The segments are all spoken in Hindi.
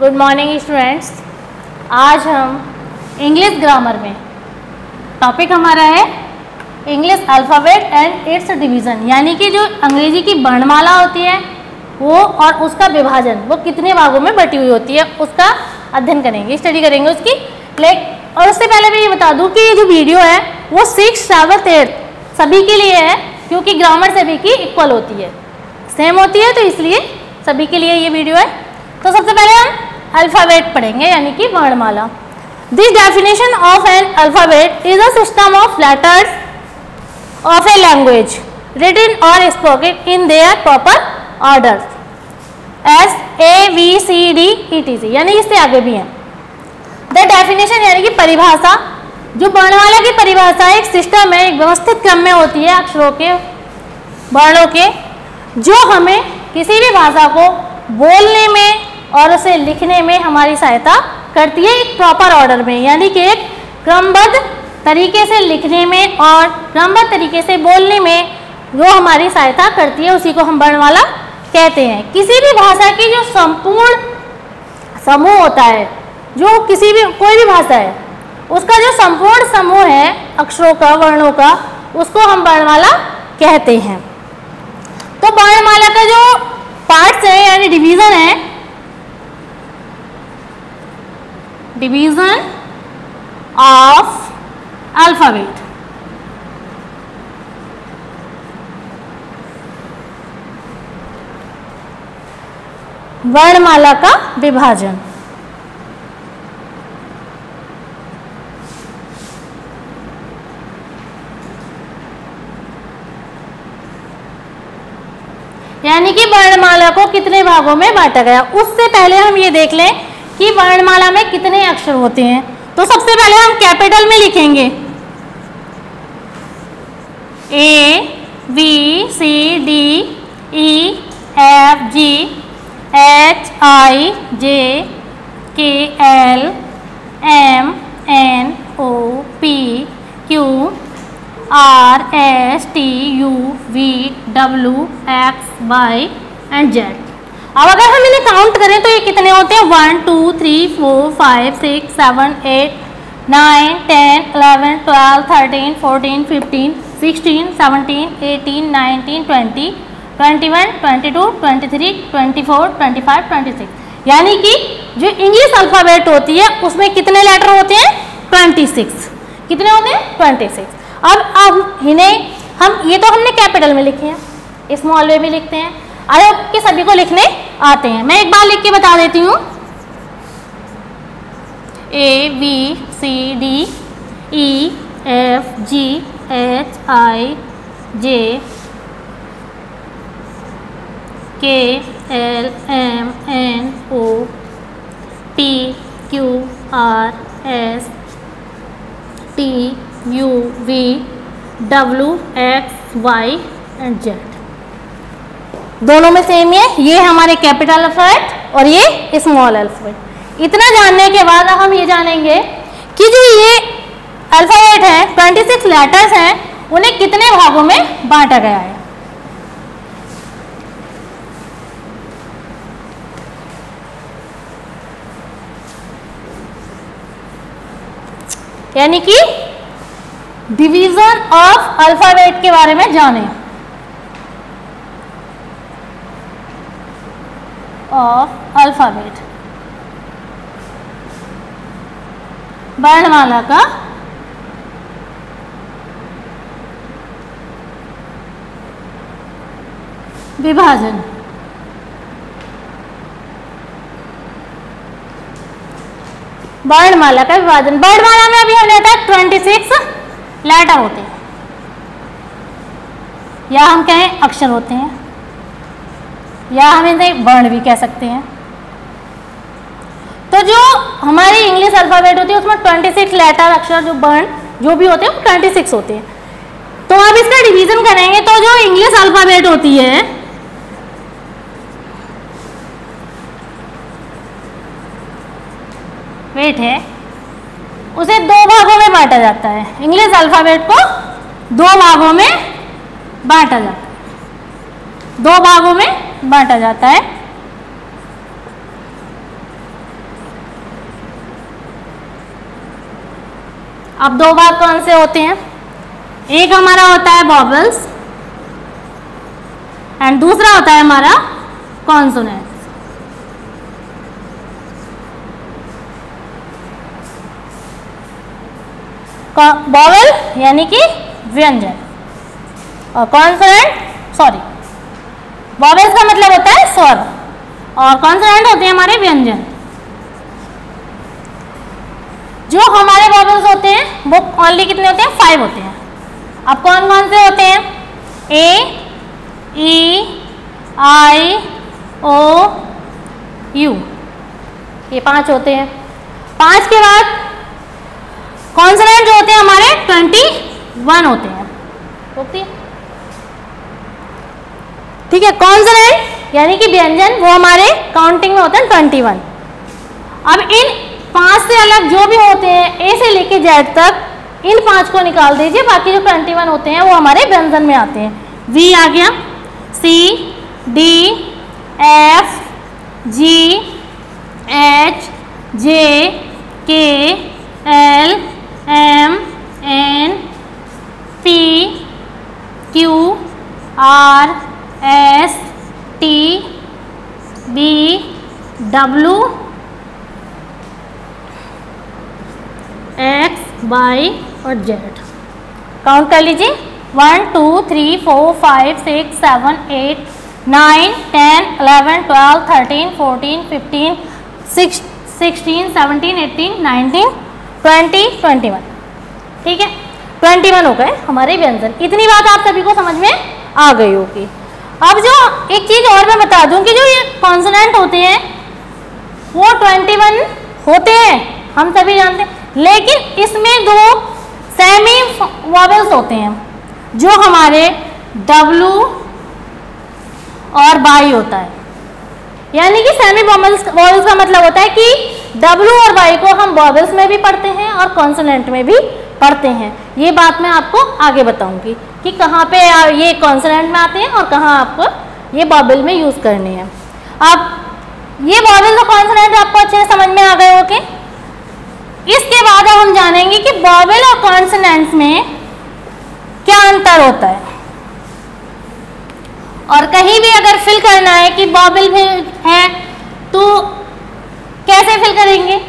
Good morning students. आज हम इंग्लिश ग्रामर में टॉपिक हमारा है English alphabet and it's division, यानी कि जो अंग्रेजी की वर्णमाला होती है वो और उसका विभाजन, वो कितने भागों में बटी हुई होती है, उसका अध्ययन करेंगे, स्टडी करेंगे उसकी। और उससे पहले मैं ये बता दूं कि ये जो वीडियो है वो 6th, 7th, 8th सभी के लिए है, क्योंकि ग्रामर सभी की इक्वल होती है, सेम होती है, तो इसलिए सभी के लिए ये वीडियो है। तो सबसे पहले हम अल्फ़ाबेट पढ़ेंगे, यानी कि वर्णमाला। This definition of N alphabet is a system of letters of a language written or spoken in their proper order as A, B, C, D, etc. यानी इससे आगे भी है। The definition यानी कि परिभाषा, जो वर्णमाला की परिभाषा एक सिस्टम है, एक व्यवस्थित क्रम में होती है अक्षरों के, वर्णों के, जो हमें किसी भी भाषा को बोलने में और उसे लिखने में हमारी सहायता करती है एक प्रॉपर ऑर्डर में, यानी कि एक क्रमबद्ध तरीके से लिखने में और क्रमबद्ध तरीके से बोलने में जो हमारी सहायता करती है, उसी को हम वर्णमाला कहते हैं। किसी भी भाषा की जो संपूर्ण समूह होता है, जो किसी भी कोई भी भाषा है उसका जो संपूर्ण समूह है अक्षरों का, वर्णों का, उसको हम वर्णमाला कहते हैं। तो वर्णमाला का जो पार्ट्स है यानी डिवीजन है, डिवीजन ऑफ अल्फ़ाबेट, वर्णमाला का विभाजन। यानी कि वर्णमाला को कितने भागों में बांटा गया। उससे पहले हम ये देख लें कि वर्णमाला में कितने अक्षर होते हैं। तो सबसे पहले हम कैपिटल में लिखेंगे A, B, C, D, E, F, G, H, I, J, K, L, M, N, O, P, Q, R, S, T, U, V, W, X, Y and Z। अब अगर हम इन्हें काउंट करें तो ये कितने होते हैं? 1, 2, 3, 4, 5, 6, 7, 8, 9, 10, 11, 12, 13, 14, 15, 16, 17, 18, 19, 20, 21, 22, 23, 24, 25, 26। यानी कि जो इंग्लिश अल्फ़ाबेट होती है उसमें कितने लेटर होते हैं? 26। कितने होते हैं? 26। अब इन्हें हम, ये तो हमने कैपिटल में लिखे हैं, स्मॉल वे में लिखते हैं, अरे कि सभी को लिखने आते हैं। मैं एक बार लिख के बता देती हूँ। A, B, C, D, E, F, G, H, I, J, K, L, M, N, O, P, Q, R, S, T, U, V, W, X, Y and Z। दोनों में सेम है, ये हमारे कैपिटल अल्फ़ाबेट और ये स्मॉल अल्फ़ाबेट। इतना जानने के बाद अब हम ये जानेंगे कि जो ये अल्फ़ाबेट है, 26 लेटर्स हैं, उन्हें कितने भागों में बांटा गया है। यानी कि डिवीजन ऑफ अल्फ़ाबेट के बारे में जानें, ऑफ अल्फ़ाबेट, वर्णमाला का विभाजन। वर्णमाला का विभाजन, वर्णमाला में अभी हमने बताया 26 लेटर होते हैं, या हम कहें अक्षर होते हैं, या हम इन्हें वर्ण भी कह सकते हैं। तो जो हमारी इंग्लिश अल्फ़ाबेट होती है उसमें 26 लेटर, अक्षर, जो वर्ण जो भी होते हैं वो 26 होते हैं। तो अब इसका डिवीजन करेंगे तो जो इंग्लिश अल्फ़ाबेट होती है वेट है, उसे 2 भागों में बांटा जाता है। इंग्लिश अल्फ़ाबेट को 2 भागों में बांटा जाता है, 2 भागों में बांटा जाता है। अब दो भाग कौन से होते हैं, एक हमारा होता है वॉवेल्स एंड दूसरा होता है हमारा कॉन्सोनेंट्स। वॉवेल यानी कि व्यंजन और वॉवेल्स का मतलब होता है स्वर और कॉन्सोनेंट होते हैं हमारे व्यंजन। जो हमारे वॉवेल्स होते हैं वो ओनली कितने होते हैं, 5 होते हैं। अब कौन कौन से होते हैं, ए, ई, आई, ओ, यू, ये 5 होते हैं। 5 के बाद कॉन्सोनेंट जो होते हैं हमारे 21 होते हैं। ठीक है, कॉन्सोनेंट यानी कि व्यंजन वो हमारे काउंटिंग में होते हैं 21। अब इन 5 से अलग जो भी होते हैं ए से लेके जेड तक, इन 5 को निकाल दीजिए, बाकी जो 21 होते हैं वो हमारे व्यंजन में आते हैं। वी आ गया, C, D, F, G, H, J, K, L, M, N, P, Q, R, S, T, B, W, X, Y और जेड। काउंट कर लीजिए, 1 2 3 4 5 6 7 8 9 10 11 12 13 14 15 16 17 18 19 20 21। ठीक है, 21 हो गए हमारे व्यंजन। इतनी बात आप सभी को समझ में आ गई होगी। अब जो एक चीज और मैं बता दूं कि जो ये कॉन्सोनेंट होते हैं वो 21 होते हैं, हम सभी जानते हैं, लेकिन इसमें 2 सेमी वॉवेल्स होते हैं जो हमारे W और Y होता है। यानी कि सेमी वॉवेल्स का मतलब होता है कि W और Y को हम वॉवेल्स में भी पढ़ते हैं और कॉन्सोनेंट में भी पढ़ते हैं। ये बात मैं आपको आगे बताऊंगी कि कहाँ पे ये कॉन्सोनेंट में आते हैं और कहाँ आपको ये वॉवेल में यूज करने हैं। अब ये वॉवेल और कॉन्सोनेंट आपको अच्छे से समझ में आ गए होंगे। इसके बाद अब हम जानेंगे कि वॉवेल और कॉन्सोनेंट्स में क्या अंतर होता है, और कहीं भी अगर फिल करना है कि वॉवेल भी है तो कैसे फिल करेंगे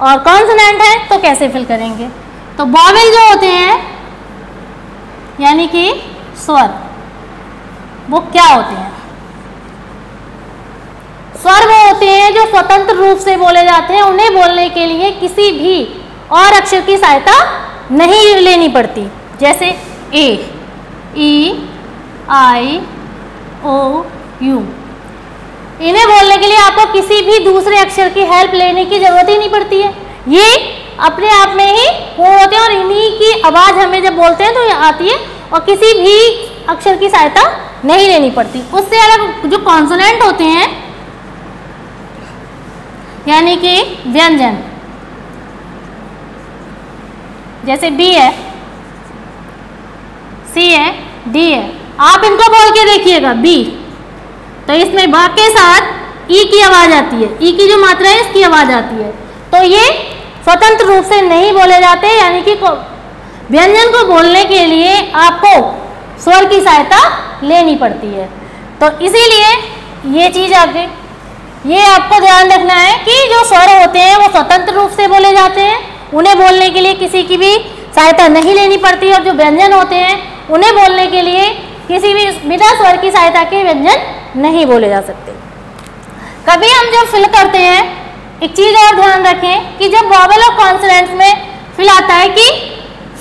और कॉन्सोनेंट है तो कैसे फिल करेंगे। तो वॉवेल जो होते हैं यानी कि स्वर, वो क्या होते हैं, स्वर वो होते हैं जो स्वतंत्र रूप से बोले जाते हैं। उन्हें बोलने के लिए किसी भी और अक्षर की सहायता नहीं लेनी पड़ती, जैसे ए, ई, आई, ओ, यू। इन्हें बोलने के लिए आपको किसी भी दूसरे अक्षर की हेल्प लेने की जरूरत ही नहीं पड़ती है, ये अपने आप में ही पूर्ण होते हैं और इन्हीं की आवाज़ हमें जब बोलते हैं तो ये आती है और किसी भी अक्षर की सहायता नहीं लेनी पड़ती। उससे अलग जो कॉन्सोनेंट होते हैं यानी कि व्यंजन, जैसे बी है, सी है, डी है, आप इनको बोल के देखिएगा बी, तो इसमें बा के साथ ई की आवाज़ आती है, ई की जो मात्रा है इसकी आवाज़ आती है, तो ये स्वतंत्र रूप से नहीं बोले जाते। यानी कि व्यंजन को बोलने के लिए आपको स्वर की सहायता लेनी पड़ती है। तो इसीलिए ये चीज़ आगे ये आपको ध्यान रखना है कि जो स्वर होते हैं वो स्वतंत्र रूप से बोले जाते हैं, उन्हें बोलने के लिए किसी की भी सहायता नहीं लेनी पड़ती, और जो व्यंजन होते हैं उन्हें बोलने के लिए किसी भी बिना स्वर की सहायता के व्यंजन नहीं बोले जा सकते। कभी हम जब फिल करते हैं, एक चीज़ और ध्यान रखें कि जब वॉवेल और कॉन्सोनेंट्स में फिल आता है कि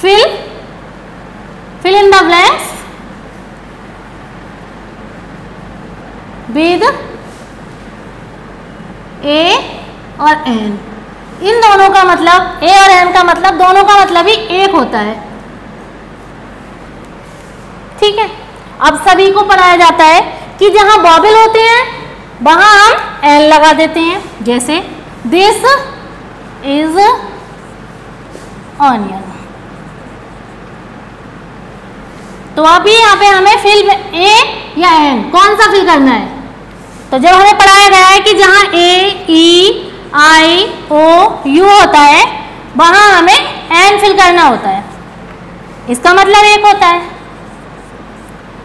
fill in the blanks with a और एन। इन दोनों का मतलब, ए और एन का मतलब, दोनों का मतलब ही एक होता है। ठीक है, अब सभी को पढ़ाया जाता है कि जहां वॉवेल होते हैं वहां हम एन लगा देते हैं, जैसे दिस इज ऑनियन। तो अभी यहाँ पे हमें फिल ए या एन कौन सा फिल करना है, तो जब हमें पढ़ाया गया है कि जहाँ ए, ई, आई, ओ, यू होता है वहाँ हमें एन फिल करना होता है, इसका मतलब एक होता है।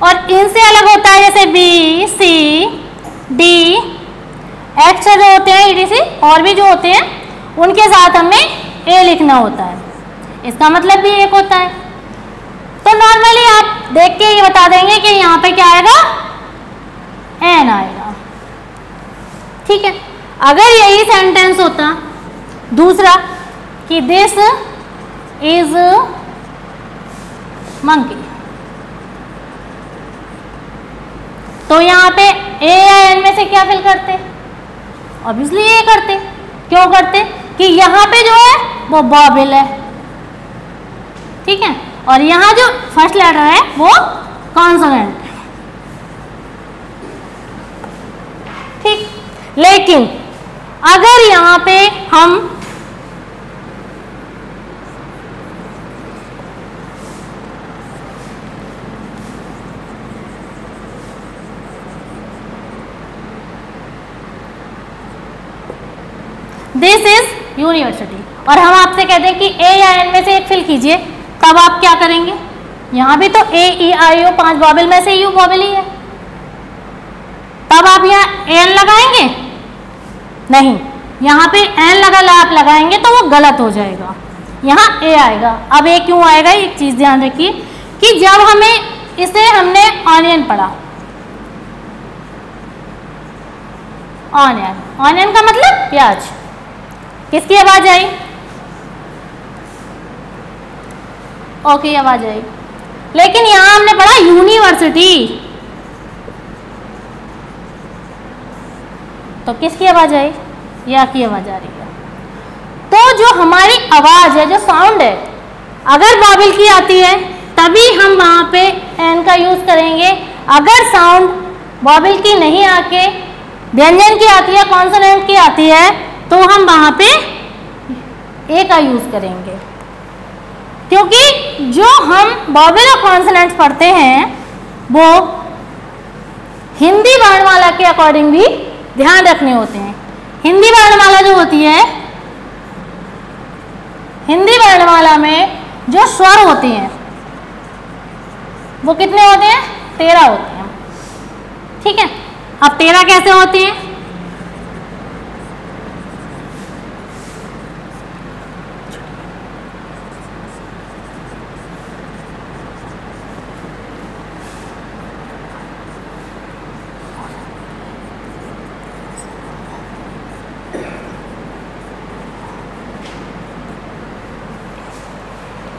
और इनसे अलग होता है जैसे बी, सी, डी, एक्स जो होते हैं ईटीसी और भी जो होते हैं उनके साथ हमें ए लिखना होता है, इसका मतलब भी एक होता है। तो नॉर्मली आप देख के ये बता देंगे कि यहाँ पे क्या आएगा, एन आएगा। ठीक है, अगर यही सेंटेंस होता दूसरा कि दिस इज मंकी, तो यहाँ पे ए या एन में से क्या फिल करते, ऑब्वियसली ये करते। क्यों करते कि यहाँ पे जो है वो बॉबिल है, ठीक है, और यहाँ जो फर्स्ट लेटर है वो कॉन्सोनेंट, ठीक। लेकिन अगर यहाँ पे हम दिस इज यूनिवर्सिटी और हम आपसे कहते हैं कि ए या एन में से एक फिल कीजिए, तब आप क्या करेंगे, यहाँ भी तो ए ई आई ओ 5 बॉबिल में से यू बॉबिल ही है, तब आप यहाँ एन लगाएंगे नहीं, यहाँ पे एन आप लगाएंगे तो वो गलत हो जाएगा, यहाँ ए आएगा। अब ए क्यों आएगा, एक चीज ध्यान रखिए कि जब हमें इसे हमने ऑनियन पढ़ा, ऑनियन, ऑनियन का मतलब प्याज, किसकी आवाज आई, ओके आवाज आई। लेकिन यहां हमने पढ़ा यूनिवर्सिटी, तो किसकी आवाज आई, या की आवाज आ रही है। तो जो हमारी आवाज है, जो साउंड है, अगर बॉबिल की आती है तभी हम वहां पे एन का यूज करेंगे। अगर साउंड बॉबिल की नहीं आके व्यंजन की आती है, कॉन्सोनेंट की आती है, तो हम वहां पे ए का यूज करेंगे, क्योंकि जो हम बॉबिल और कॉन्सोनेंट्स पढ़ते हैं वो हिंदी वर्णमाला के अकॉर्डिंग भी ध्यान रखने होते हैं। हिंदी वर्णमाला जो होती है, हिंदी वर्णमाला में जो स्वर होते हैं वो कितने होते हैं, 13 होते हैं, ठीक है। अब 13 कैसे होते हैं,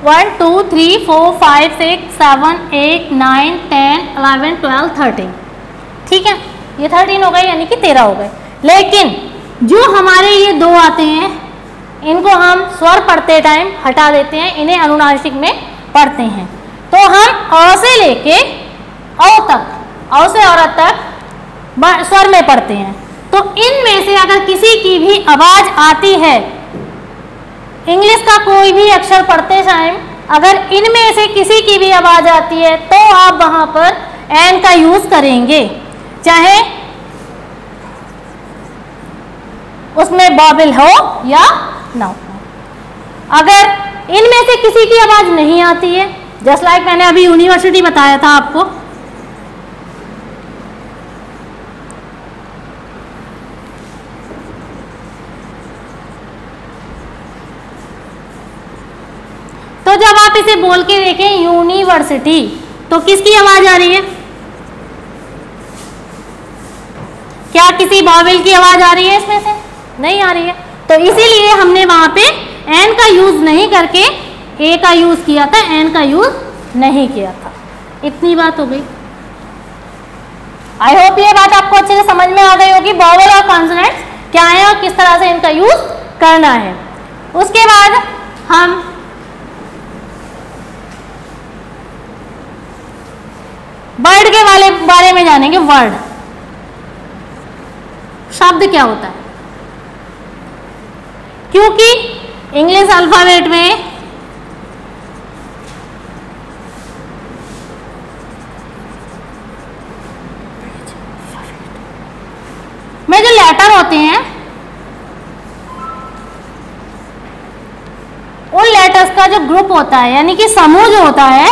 वन 2 3 4 5 6 7 8 9 10 11 12 13, ठीक है, ये 13 हो गए यानी कि 13 हो गए। लेकिन जो हमारे ये दो आते हैं इनको हम स्वर पढ़ते टाइम हटा देते हैं, इन्हें अनुनासिक में पढ़ते हैं। तो हम अ से लेके औ तक, औ से औरत तक स्वर में पढ़ते हैं। तो इनमें से अगर किसी की भी आवाज आती है, इंग्लिश का कोई भी अक्षर पढ़ते टाइम अगर इनमें से किसी की भी आवाज आती है तो आप वहां पर एन का यूज करेंगे, चाहे उसमें बॉबिल हो या ना हो। अगर इनमें से किसी की आवाज नहीं आती है, जस्ट लाइक मैंने अभी यूनिवर्सिटी बताया था आपको, तो जब आप इसे बोल के देखें यूनिवर्सिटी, तो किसकी आवाज आ रही है, क्या किसी बॉबिल की आवाज आ रही है इसमें से, नहीं आ रही है। तो इसीलिए हमने वहां पे एन का यूज नहीं करके ए का यूज किया था, एन का यूज नहीं किया था। इतनी बात हो गई। आई होप ये बात आपको अच्छे से समझ में आ गई होगी, बॉवेल और कॉन्सोनेंट्स क्या है और किस तरह से इनका यूज करना है। उसके बाद हम वर्ड के बारे में जानेंगे। वर्ड शब्द क्या होता है, क्योंकि इंग्लिश अल्फाबेट में जो लेटर होते हैं उन लेटर लेटर्स का जो ग्रुप होता है यानी कि समूह जो होता है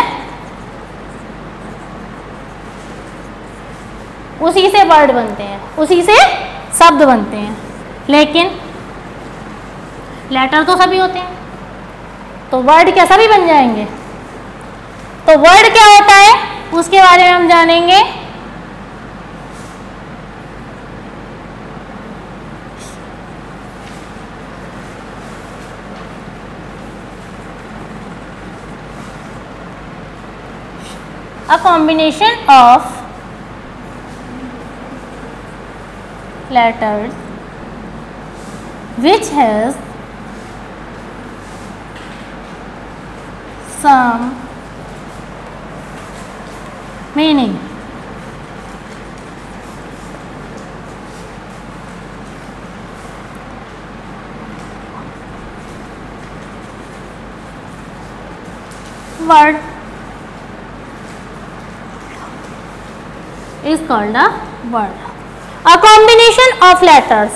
उसी से वर्ड बनते हैं, उसी से शब्द बनते हैं। लेकिन लेटर तो सभी होते हैं, तो वर्ड क्या सभी बन जाएंगे? तो वर्ड क्या होता है उसके बारे में हम जानेंगे। A combination of letters which has some meaning. Word is called a word. A combination of letters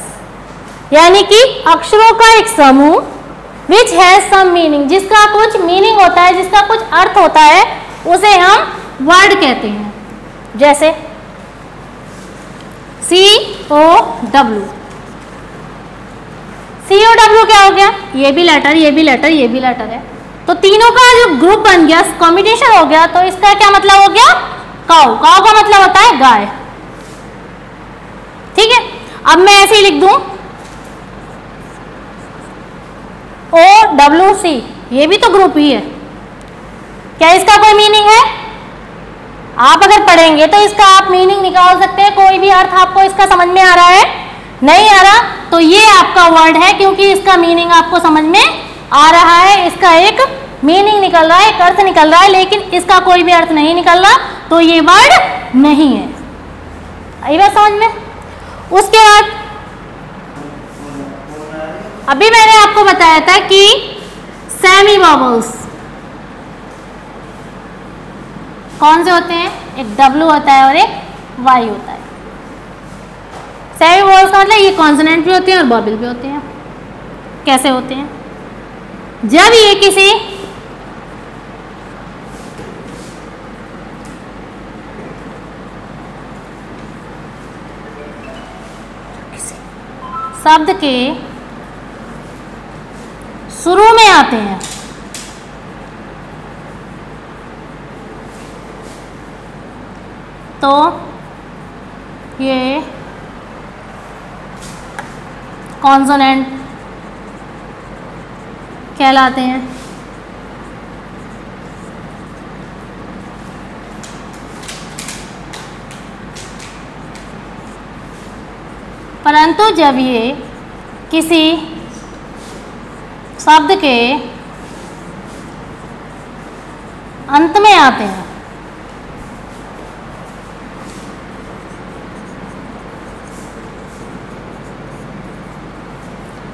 यानी कि अक्षरों का एक समूह which has some meaning, जिसका कुछ मीनिंग होता है, जिसका कुछ अर्थ होता है, उसे हम वर्ड कहते हैं। जैसे COW, COW क्या हो गया? ये भी लेटर, ये भी लेटर, ये भी लेटर है, तो तीनों का जो ग्रुप बन गया, कॉम्बिनेशन हो गया, तो इसका क्या मतलब हो गया? काऊ। काऊ का मतलब होता है गाय। ठीक है, अब मैं ऐसे ही लिख दूं OWC, ये भी तो ग्रुप ही है। क्या इसका कोई मीनिंग है? आप अगर पढ़ेंगे तो इसका आप मीनिंग निकाल सकते हैं, कोई भी अर्थ आपको इसका समझ में आ रहा है? नहीं आ रहा तो ये आपका वर्ड है, क्योंकि इसका मीनिंग आपको समझ में आ रहा है, इसका एक मीनिंग निकल रहा है, एक अर्थ निकल रहा है, लेकिन इसका कोई भी अर्थ नहीं निकल रहा, तो ये वर्ड नहीं है। आई बात समझ में? उसके बाद अभी मैंने आपको बताया था कि सेमी वॉवल्स कौन से होते हैं? एक W होता है और एक Y होता है। सेमी वॉवल्स का मतलब ये कॉन्सोनेंट भी होते हैं और वॉवल भी होते हैं। कैसे होते हैं? जब ये किसी शब्द के शुरू में आते हैं तो ये कॉन्सोनेंट कहलाते हैं। परंतु जब ये किसी शब्द के अंत में आते हैं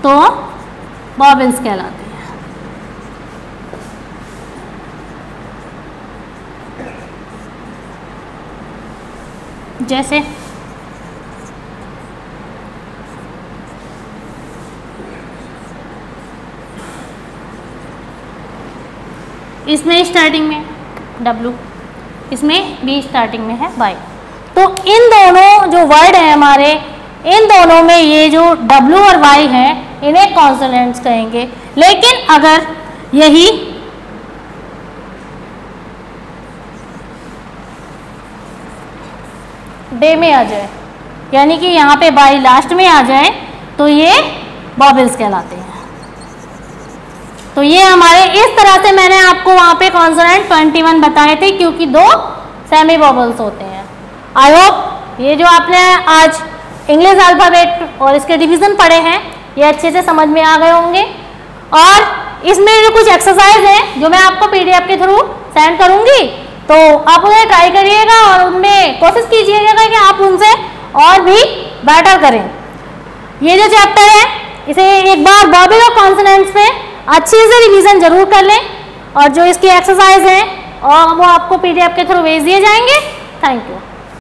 तो वॉवेल्स कहलाते हैं। जैसे इसमें स्टार्टिंग में W, इसमें भी स्टार्टिंग में है Y, तो इन दोनों जो वर्ड हैं हमारे, इन दोनों में ये जो W और Y हैं इन्हें कॉन्सोनेंट्स कहेंगे। लेकिन अगर यही डे में आ जाए, यानी कि यहाँ पे Y लास्ट में आ जाए, तो ये वॉवेल्स कहलाते हैं। तो ये हमारे इस तरह से मैंने आपको वहाँ पे कॉन्सोनेंट 21 बताए थे, क्योंकि 2 सेमी वॉवेल्स होते हैं। आई होप ये जो आपने आज इंग्लिश अल्फ़ाबेट और इसके डिवीज़न पढ़े हैं ये अच्छे से समझ में आ गए होंगे। और इसमें जो कुछ एक्सरसाइज हैं जो मैं आपको PDF के थ्रू सेंड करूँगी, तो आप उन्हें ट्राई करिएगा और उनमें कोशिश कीजिएगा कि आप उनसे और भी बेटर करें। ये जो चैप्टर है इसे एक बार वॉवेल और कॉन्सोनेंट्स पे अच्छे से रिवीजन जरूर कर लें, और जो इसकी एक्सरसाइज है और वो आपको PDF के थ्रू भेज दिए जाएंगे। Thank you.